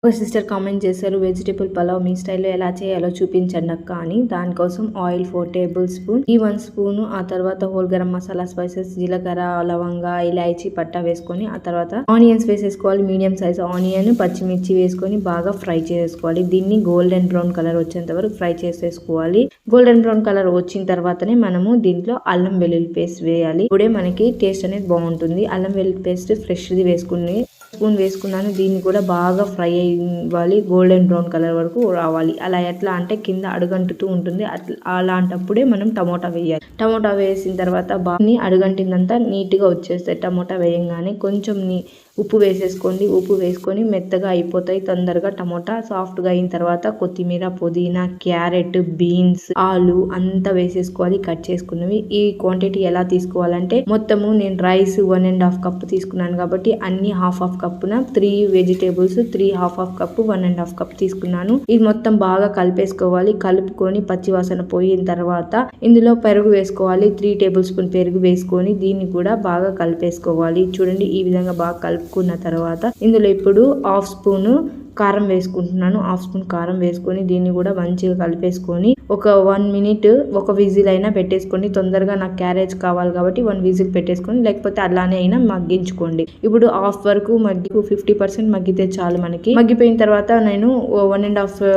ఒక sister comment చేశారు, vegetable pulao మీ స్టైల్లో ఎలా చేయాలో చూపించండి అక్క అని. దానికోసం ఆయిల్ 4 టేబుల్ స్పూన్, ఈ 1 స్పూన్, ఆ తర్వాత హోల్ గరం మసాలా స్పైసెస్, జీలకర్ర, లవంగా, ఇలాచీ, పట్టా వేసుకొని ఆ తర్వాత ఆనియన్స్ వేసేసుకోవాలి. మీడియం సైజ్ ఆనియన్, పచ్చిమిర్చి వేసుకొని బాగా ఫ్రై చేసుకోవాలి. దీన్ని గోల్డెన్ బ్రౌన్ కలర్ వచ్చేంత వరకు ఫ్రై చేసేసుకోవాలి. గోల్డెన్ బ్రౌన్ కలర్ వచ్చిన తర్వాతనే మనము దీంట్లో అల్లం వెల్లుల్లి పేస్ట్ వేయాలి. ఇప్పుడే మనకి టేస్ట్ అనేది బాగుంటుంది. అల్లం వెల్లుల్లి పేస్ట్ ఫ్రెష్ది వేసుకుని స్పూన్ వేసుకున్నాను. దీన్ని కూడా బాగా ఫ్రై అవ్వాలి, గోల్డెన్ బ్రౌన్ కలర్ వరకు రావాలి. అలా ఎట్లా అంటే కింద అడుగంటుతూ ఉంటుంది. అలాంటప్పుడే మనం టమోటా వేయాలి. టమోటా వేసిన తర్వాత బాగా అడుగంటిందంతా నీట్గా వచ్చేస్తాయి. టమోటా వేయంగానే కొంచెం ఉప్పు వేసేసుకోండి. ఉప్పు వేసుకొని మెత్తగా అయిపోతాయి తొందరగా. టమోటా సాఫ్ట్గా అయిన తర్వాత కొత్తిమీర, పుదీనా, క్యారెట్, బీన్స్, ఆలు అంతా వేసేసుకోవాలి కట్ చేసుకున్నవి. ఈ క్వాంటిటీ ఎలా తీసుకోవాలంటే మొత్తము నేను రైస్ 1.5 కప్ తీసుకున్నాను కాబట్టి అన్ని హాఫ్ కప్పున 3 వెజిటేబుల్స్ 3 హాఫ్ కప్ 1.5 కప్ తీసుకున్నాను. ఇది మొత్తం బాగా కలిపేసుకోవాలి. కలుపుకొని పచ్చివాసన పోయిన తర్వాత ఇందులో పెరుగు వేసుకోవాలి. 3 టేబుల్ స్పూన్ పెరుగు వేసుకొని దీన్ని కూడా బాగా కలిపేసుకోవాలి. చూడండి, ఈ విధంగా బాగా కలుపుకున్న తర్వాత ఇందులో ఇప్పుడు హాఫ్ స్పూన్ కారం వేసుకుంటున్నాను. హాఫ్ స్పూన్ కారం వేసుకొని దీన్ని కూడా మంచిగా కలిపేసుకొని ఒక 1 మినిట్ ఒక విజిల్ అయినా పెట్టేసుకోండి. తొందరగా నాకు క్యారేజ్ కావాలి కాబట్టి 1 విజిల్ పెట్టేసుకొని, లేకపోతే అలానే అయినా మగ్గించుకోండి. ఇప్పుడు హాఫ్ వరకు 50% మగ్గితే చాలు మనకి. మగ్గిపోయిన తర్వాత నేను 1.5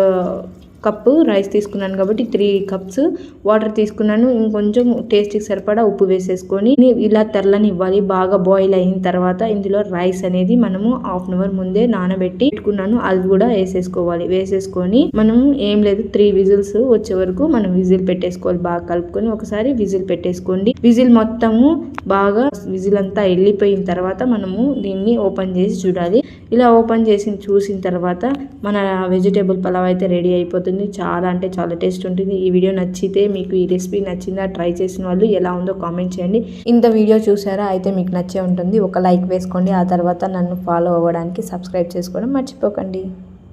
కప్పు రైస్ తీసుకున్నాను కాబట్టి 3 కప్స్ వాటర్ తీసుకున్నాను. ఇంకొంచెం టేస్ట్కి సరిపడా ఉప్పు వేసేసుకొని ఇలా తెల్లనివ్వాలి. బాగా బాయిల్ అయిన తర్వాత ఇందులో రైస్ అనేది మనము హాఫ్ అన్ అవర్ ముందే నానబెట్టి పెట్టుకున్నాను, అది కూడా వేసేసుకోవాలి. వేసేసుకొని మనం ఏం లేదు 3 విజిల్స్ వచ్చే వరకు మనం విజిల్ పెట్టేసుకోవాలి. బాగా కలుపుకొని ఒకసారి విజిల్ పెట్టేసుకోండి. విజిల్ మొత్తము బాగా విజిల్ అంతా వెళ్ళిపోయిన తర్వాత మనము దీన్ని ఓపెన్ చేసి చూడాలి. ఇలా ఓపెన్ చేసి చూసిన తర్వాత మన వెజిటేబుల్ పలావ్ అయితే రెడీ అయిపోతుంది. చాలా అంటే చాలా టేస్ట్ ఉంటుంది. ఈ వీడియో నచ్చితే, మీకు ఈ రెసిపీ నచ్చిందా, ట్రై చేసిన వాళ్ళు ఎలా ఉందో కామెంట్ చేయండి. ఇంత వీడియో చూసారా అయితే మీకు నచ్చే ఉంటుంది. ఒక లైక్ వేసుకోండి. ఆ తర్వాత నన్ను ఫాలో అవ్వడానికి సబ్స్క్రైబ్ చేసుకోవడం మర్చిపోకండి.